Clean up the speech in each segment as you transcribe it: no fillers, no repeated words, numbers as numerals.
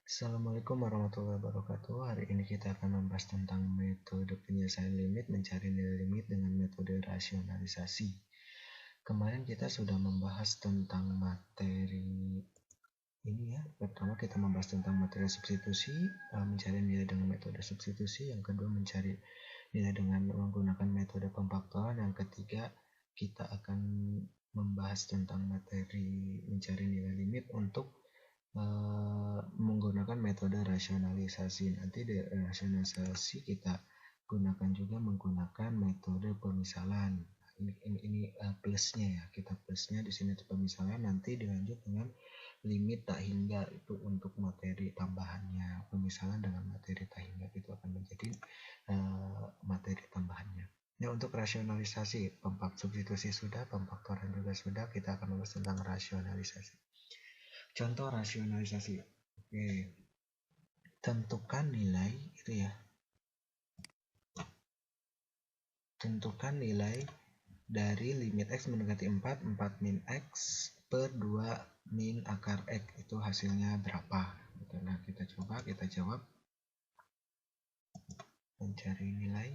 Assalamualaikum warahmatullahi wabarakatuh. Hari ini kita akan membahas tentang metode penyelesaian limit, mencari nilai limit dengan metode rasionalisasi. Kemarin kita sudah membahas tentang materi ini ya. Pertama kita membahas tentang materi substitusi, mencari nilai dengan metode substitusi. Yang kedua mencari nilai dengan menggunakan metode pemfaktoran. Yang ketiga kita akan membahas tentang materi mencari nilai limit untuk menggunakan metode rasionalisasi. Nanti di rasionalisasi kita gunakan juga menggunakan metode pemisalan. Ini plusnya ya, kita plusnya di sini pemisalan, nanti dilanjut dengan limit tak hingga, itu untuk materi tambahannya. Pemisalan dengan materi tak hingga itu akan menjadi materi tambahannya. Nah, untuk rasionalisasi, substitusi sudah, pemfaktoran juga sudah, kita akan membahas tentang rasionalisasi. Contoh rasionalisasi. Oke. Tentukan nilai itu ya. Tentukan nilai dari limit x mendekati 4 min x per 2 min akar x, itu hasilnya berapa? Nah, kita jawab. Mencari nilai.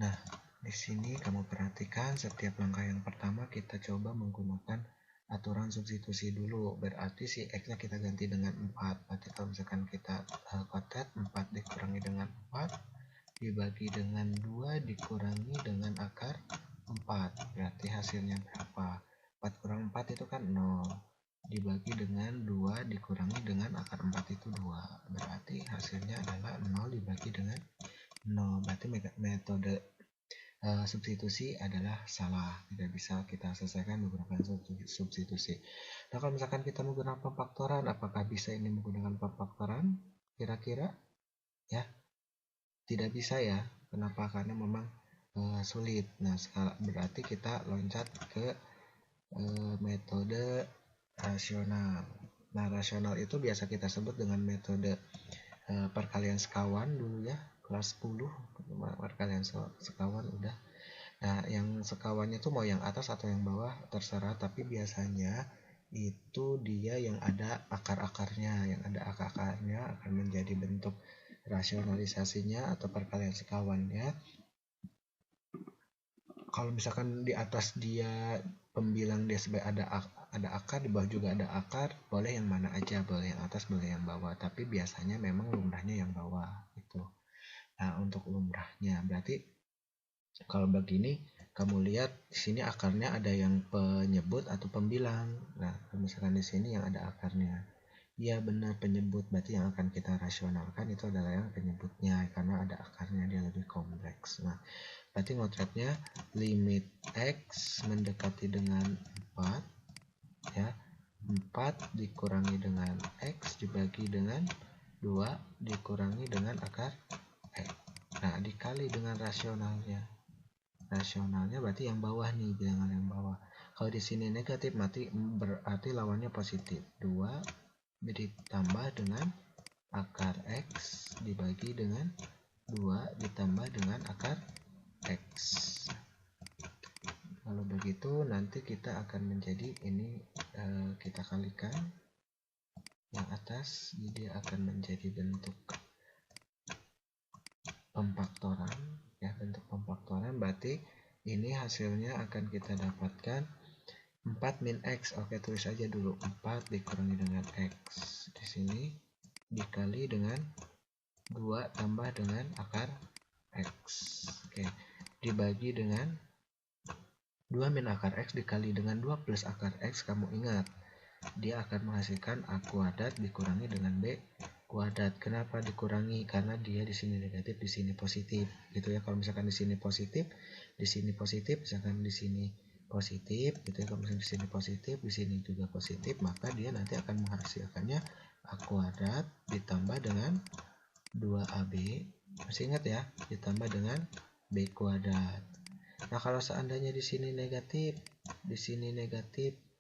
Nah, di sini kamu perhatikan setiap langkah yang pertama kita coba menggunakan aturan substitusi dulu. Berarti si x-nya kita ganti dengan 4. Berarti kalau misalkan kita kotet 4 dikurangi dengan 4 dibagi dengan 2 dikurangi dengan akar 4. Berarti hasilnya berapa? 4 kurang 4 itu kan 0. Dibagi dengan 2 dikurangi dengan akar 4 itu 2. Berarti hasilnya adalah 0 dibagi dengan 0. Berarti metode substitusi adalah salah, tidak bisa kita selesaikan menggunakan substitusi. Nah, kalau misalkan kita menggunakan pemfaktoran, apakah bisa ini menggunakan pemfaktoran? Kira-kira ya, tidak bisa ya. Kenapa? Karena memang sulit. Nah, berarti kita loncat ke metode rasional. Nah, rasional itu biasa kita sebut dengan metode perkalian sekawan dulu ya, kelas 10 perkalian sekawan udah. Nah, yang sekawannya itu mau yang atas atau yang bawah terserah, tapi biasanya itu dia yang ada akar-akarnya. Yang ada akar-akarnya akan menjadi bentuk rasionalisasinya atau perkalian sekawannya. Kalau misalkan di atas dia pembilang dia sebagai ada akar, di bawah juga ada akar, boleh yang mana aja, boleh yang atas, boleh yang bawah, tapi biasanya memang lumrahnya yang bawah itu. Nah, untuk lumrahnya berarti kalau begini kamu lihat di sini akarnya ada yang penyebut atau pembilang. Nah, misalkan di sini yang ada akarnya, ya benar penyebut, berarti yang akan kita rasionalkan itu adalah yang penyebutnya karena ada akarnya, dia lebih kompleks. Nah, berarti ngotretnya limit x mendekati dengan 4 ya, 4 dikurangi dengan x dibagi dengan 2 dikurangi dengan akar x. Nah, dikali dengan rasionalnya. Rasionalnya berarti yang bawah nih, bilangan yang bawah. Kalau di sini negatif berarti lawannya positif. 2 ditambah dengan akar x dibagi dengan 2 ditambah dengan akar x. Kalau begitu nanti kita akan menjadi ini kita kalikan yang atas, jadi akan menjadi bentuk pemfaktoran ya, bentuk pemfaktoran. Berarti ini hasilnya akan kita dapatkan 4 min x. Oke, tulis aja dulu 4 dikurangi dengan x di sini dikali dengan 2 tambah dengan akar x. Oke, dibagi dengan 2 min akar x dikali dengan 2 plus akar x. Kamu ingat dia akan menghasilkan a kuadrat dikurangi dengan b kuadrat. Kenapa dikurangi? Karena dia di sini negatif, di sini positif, gitu ya. Kalau misalkan di sini positif, misalkan di sini positif, gitu ya. Kalau misalkan di sini positif, di sini juga positif, maka dia nanti akan menghasilkannya a kuadrat ditambah dengan 2ab, masih ingat ya, ditambah dengan b kuadrat. Nah, kalau seandainya di sini negatif,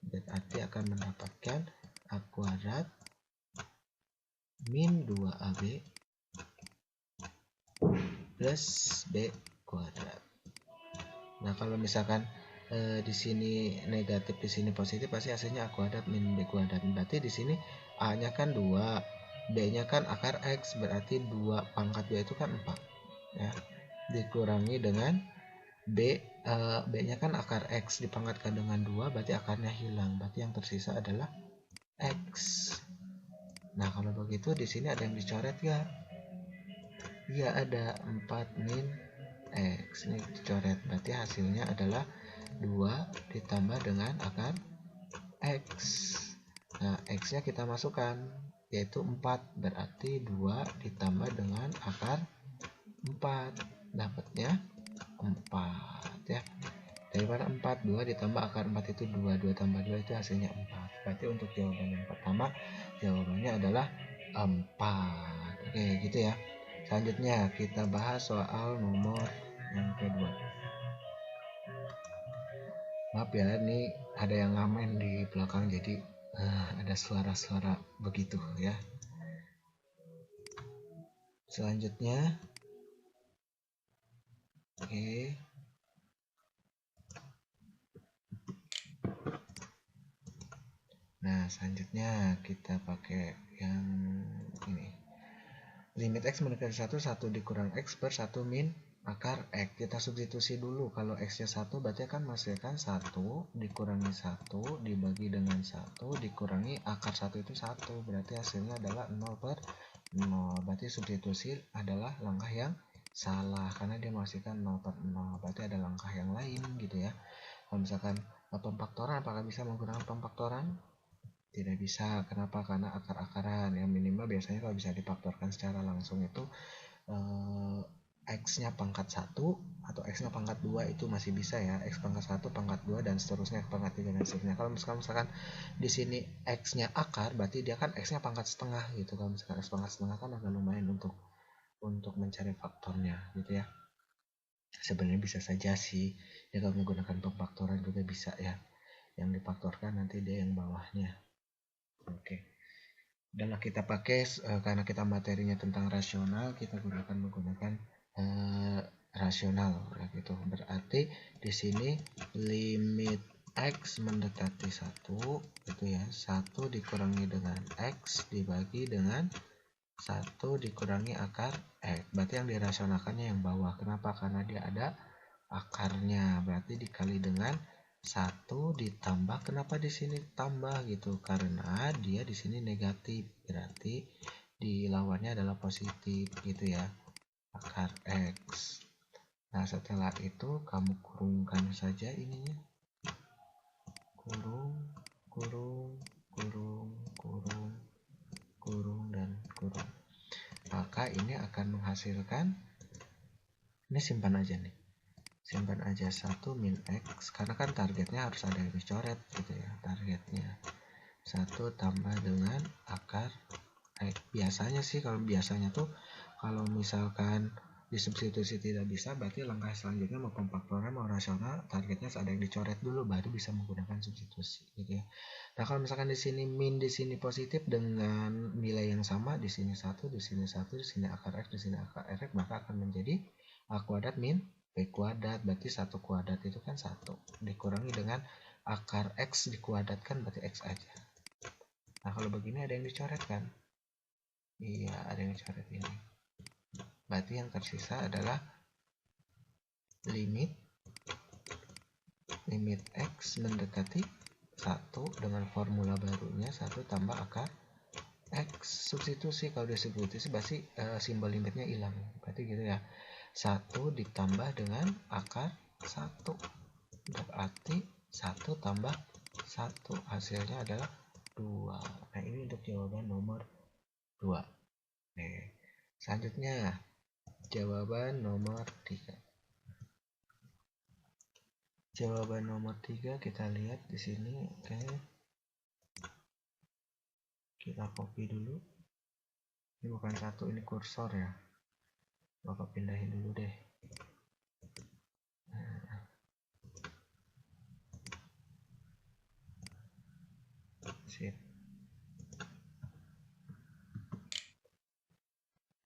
berarti akan mendapatkan a kuadrat min 2ab plus b kuadrat. Nah, kalau misalkan di sini negatif, di sini positif, pasti hasilnya A kuadrat min B kuadrat. Berarti di sini A-nya kan 2, B-nya kan akar X, berarti 2 pangkat 2 itu kan 4 ya. Dikurangi dengan B-nya kan akar X dipangkatkan dengan 2, berarti akarnya hilang. Berarti yang tersisa adalah X. Nah, kalau begitu di sini ada yang dicoret gak? Iya, ada 4 min X. Ini dicoret. Berarti hasilnya adalah 2 ditambah dengan akar X. Nah, X-nya kita masukkan, yaitu 4. Berarti 2 ditambah dengan akar 4. Dapatnya 4 ya. Daripada 4, 2 ditambah akar 4 itu 2. 2 tambah 2 itu hasilnya 4. Berarti untuk jawaban yang pertama, jawabannya adalah 4. Oke, gitu ya. Selanjutnya kita bahas soal nomor yang kedua. Maaf ya, ini ada yang ngamen di belakang, jadi ada suara-suara begitu ya. Selanjutnya, oke. Nah, selanjutnya kita pakai yang ini. Limit X mendekati 1, 1 dikurang X per 1 min akar X. Kita substitusi dulu. Kalau X-nya 1 berarti akan menghasilkan 1 dikurangi 1 dibagi dengan 1 dikurangi akar 1 itu 1. Berarti hasilnya adalah 0 per 0. Berarti substitusi adalah langkah yang salah karena dia menghasilkan 0 per 0. Berarti ada langkah yang lain gitu ya. Kalau misalkan pemfaktoran, apakah bisa menggunakan pemfaktoran? Tidak bisa. Kenapa? Karena akar-akaran yang minimal biasanya kalau bisa difaktorkan secara langsung itu X-nya pangkat 1 atau X-nya pangkat 2 itu masih bisa ya. X pangkat 1, pangkat 2 dan seterusnya, pangkat 3 dan seterusnya. Kalau misalkan di sini X-nya akar, berarti dia kan X-nya pangkat setengah gitu. Kalau misalkan X pangkat setengah kan agak lumayan untuk mencari faktornya gitu ya. Sebenarnya bisa saja sih dia kalau menggunakan pemfaktoran juga bisa ya. Yang difaktorkan nanti dia yang bawahnya. Oke. Dan kita pakai karena kita materinya tentang rasional, kita menggunakan rasional ya gitu. Berarti di sini limit X mendekati 1 itu ya, 1 dikurangi dengan X dibagi dengan 1 dikurangi akar X. Berarti yang dirasionalkannya yang bawah. Kenapa? Karena dia ada akarnya. Berarti dikali dengan 1 ditambah, kenapa di sini tambah gitu? Karena dia di sini negatif, berarti di lawannya adalah positif gitu ya, akar X. Nah, setelah itu kamu kurungkan saja ininya. Kurung, kurung, kurung, kurung, kurung, dan kurung. Maka ini akan menghasilkan, ini simpan aja nih. Simpan aja 1 min X karena kan targetnya harus ada yang dicoret gitu ya. Targetnya 1 tambah dengan akar X. Biasanya sih kalau kalau misalkan disubstitusi tidak bisa, berarti langkah selanjutnya mau pemfaktoran mau rasional, targetnya ada yang dicoret dulu baru bisa menggunakan substitusi gitu ya. Nah, kalau misalkan di sini min, di sini positif dengan nilai yang sama, di sini 1, di sini 1, di sini akar X, di sini akar X, maka akan menjadi A kuadrat min B kuadrat. Berarti 1 kuadrat itu kan 1 dikurangi dengan akar X dikuadratkan, berarti X aja. Nah, kalau begini ada yang dicoret kan? Iya, ada yang dicoret ini. Berarti yang tersisa adalah limit X mendekati 1 dengan formula barunya 1 tambah akar X. Substitusi, kalau disubstitusi berarti simbol limitnya hilang. Berarti gitu ya. 1 ditambah dengan akar 1. Berarti 1 tambah 1 hasilnya adalah 2. Nah, ini untuk jawaban nomor 2. Nih, selanjutnya jawaban nomor 3. Jawaban nomor 3 kita lihat di sini. Oke. Kita copy dulu. Ini bukan 1, ini kursor ya. Bapak pindahin dulu deh. Sip.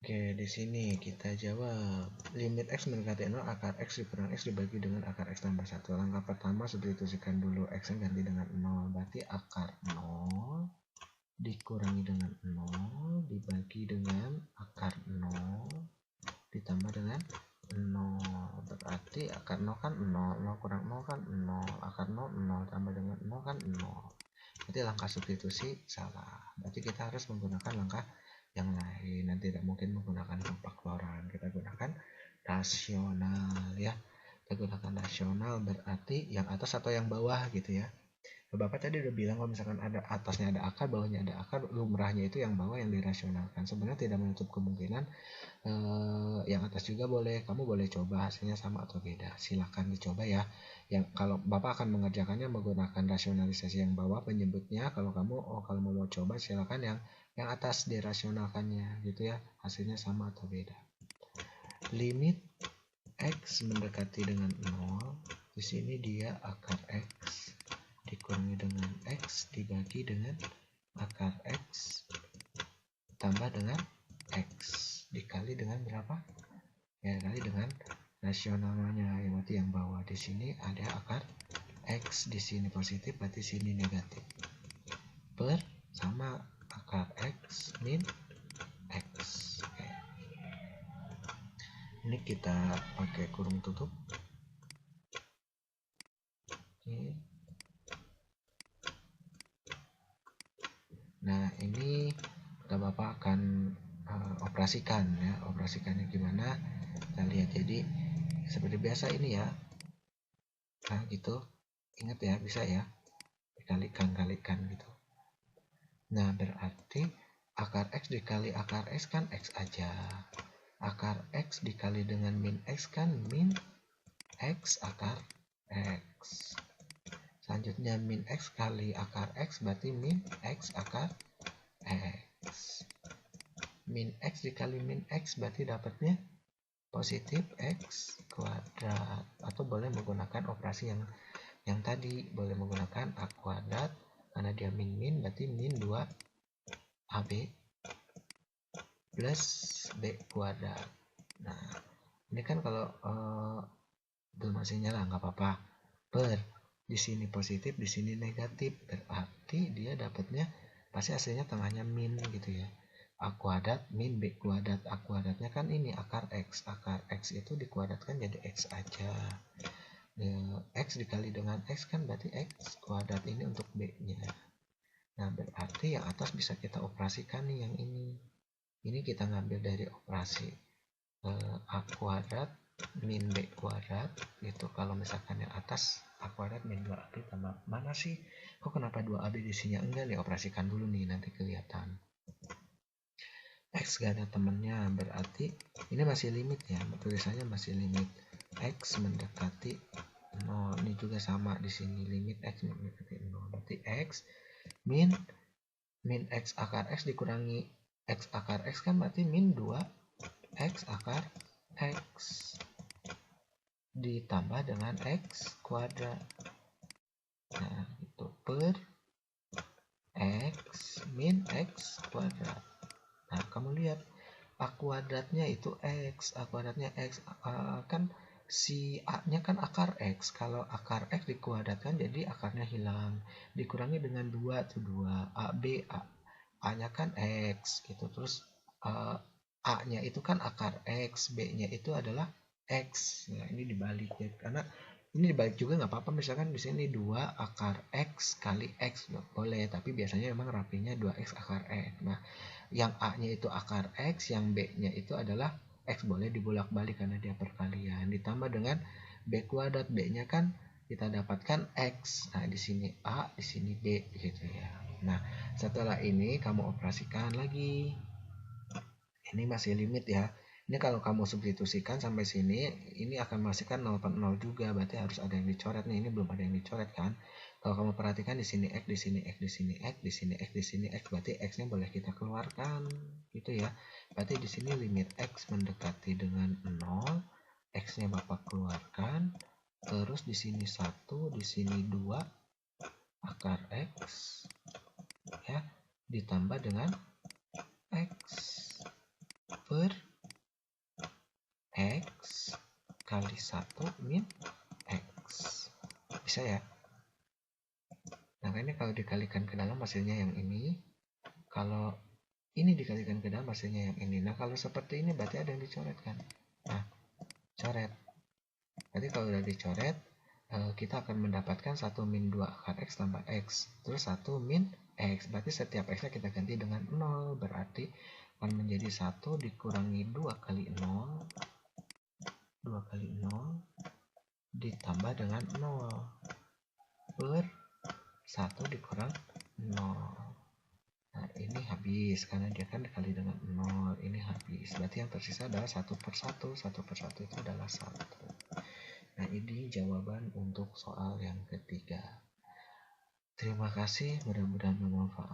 Oke, di sini kita jawab limit x mendekati 0, akar x dikurang x dibagi dengan akar x tambah 1. Langkah pertama substitusikan dulu x nya ganti dengan 0, berarti akar 0 dikurangi dengan 0 dibagi dengan akar 0 ditambah dengan 0, berarti akar 0 kan 0, 0 kurang 0 kan 0, akar 0 0 tambah dengan 0 kan 0. Berarti langkah substitusi salah, berarti kita harus menggunakan langkah yang lain. Nanti tidak mungkin menggunakan pemfaktoran, kita gunakan rasional ya. Kita gunakan rasional berarti yang atas atau yang bawah gitu ya. Bapak tadi udah bilang kalau misalkan ada atasnya ada akar, bawahnya ada akar, lumrahnya itu yang bawah yang dirasionalkan. Sebenarnya tidak menutup kemungkinan yang atas juga boleh. Kamu boleh coba hasilnya sama atau beda. Silahkan dicoba ya. Yang kalau Bapak akan mengerjakannya menggunakan rasionalisasi yang bawah penyebutnya. Kalau kamu kalau mau coba silakan yang atas dirasionalkannya gitu ya. Hasilnya sama atau beda. Limit x mendekati dengan 0. Di sini dia akar x dikurangi dengan x dibagi dengan akar x tambah dengan x dikali dengan berapa? Ya, kali dengan rasionalnya, yang berarti yang bawah. Di sini ada akar x, di sini positif, berarti sini negatif. Per sama akar x min x. Oke. Ini kita pakai kurung tutup. Oke. Nah, ini Bapak akan operasikan ya. Operasikannya gimana? Kita lihat. Jadi seperti biasa ini ya. Nah, gitu. Ingat ya, bisa ya. Kalikan gitu. Nah, berarti akar x dikali akar x kan x aja. Akar x dikali dengan min x kan min x akar x. Selanjutnya min x kali akar x berarti min x akar x. Min x dikali min x berarti dapatnya positif x kuadrat. Atau boleh menggunakan operasi yang tadi, boleh menggunakan a kuadrat karena dia min berarti min 2ab plus b kuadrat. Nah, ini kan kalau belum masih nyala nggak apa-apa. Per di sini positif, di sini negatif, berarti dia dapatnya pasti hasilnya tengahnya min gitu ya. A kuadrat min b kuadrat. A kuadratnya kan ini akar x. Akar x itu dikuadratkan jadi x aja. X dikali dengan x kan berarti x kuadrat, ini untuk b-nya. Nah, berarti yang atas bisa kita operasikan nih yang ini. Ini kita ngambil dari operasi a kuadrat min b kuadrat gitu. Kalau misalkan yang atas a kuadrat min 2ab tambah mana sih? Kok kenapa 2ab di sini? Enggak nih, operasikan dulu nih nanti kelihatan. X gak ada temennya, berarti ini masih limit ya. Tulisannya masih limit x mendekati 0. Ini juga sama di sini, limit x mendekati 0. Berarti x min x akar x dikurangi x akar x kan berarti min 2x akar x ditambah dengan x kuadrat. Nah, itu per x min x kuadrat. Nah, kamu lihat a kuadratnya itu x, a kuadratnya x kan si a-nya kan akar x. Kalau akar x dikuadratkan jadi akarnya hilang. Dikurangi dengan 2 tuh 2. AB a-nya kan x gitu. Terus a-nya itu kan akar x, b-nya itu adalah x. Nah, ini dibalik ya. Karena ini dibalik juga nggak apa-apa, misalkan di sini 2 akar x kali x boleh, tapi biasanya memang rapinya 2x akar x. Nah, yang a-nya itu akar x, yang b-nya itu adalah x, boleh dibolak-balik karena dia perkalian. Ditambah dengan b kuadrat, b-nya kan kita dapatkan x. Nah, di sini a, di sini b gitu ya. Nah, setelah ini kamu operasikan lagi. Ini masih limit ya. Ini kalau kamu substitusikan sampai sini, ini akan menghasilkan 0 per 0 juga, berarti harus ada yang dicoret nih. Ini belum ada yang dicoret kan. Kalau kamu perhatikan di sini x, di sini x, di sini x, di sini x, di sini x, berarti x-nya boleh kita keluarkan gitu ya. Berarti di sini limit x mendekati dengan 0, x-nya Bapak keluarkan. Terus di sini 1, di sini 2 akar x ya, ditambah dengan x per X kali 1 min X. Bisa ya? Nah, ini kalau dikalikan ke dalam hasilnya yang ini. Kalau ini dikalikan ke dalam hasilnya yang ini. Nah, kalau seperti ini berarti ada yang dicoret kan? Nah, coret. Berarti kalau udah dicoret, kita akan mendapatkan 1 min 2 akar X tambah X. Terus 1 min X. Berarti setiap X-nya kita ganti dengan 0. Berarti akan menjadi 1 dikurangi 2 kali 0. 2 kali 0 ditambah dengan 0 per 1 dikurang 0. Nah, ini habis karena dia kan dikali dengan 0. Ini habis. Berarti yang tersisa adalah 1 per 1. 1 per 1 itu adalah 1. Nah, ini jawaban untuk soal yang ketiga. Terima kasih, mudah-mudahan bermanfaat.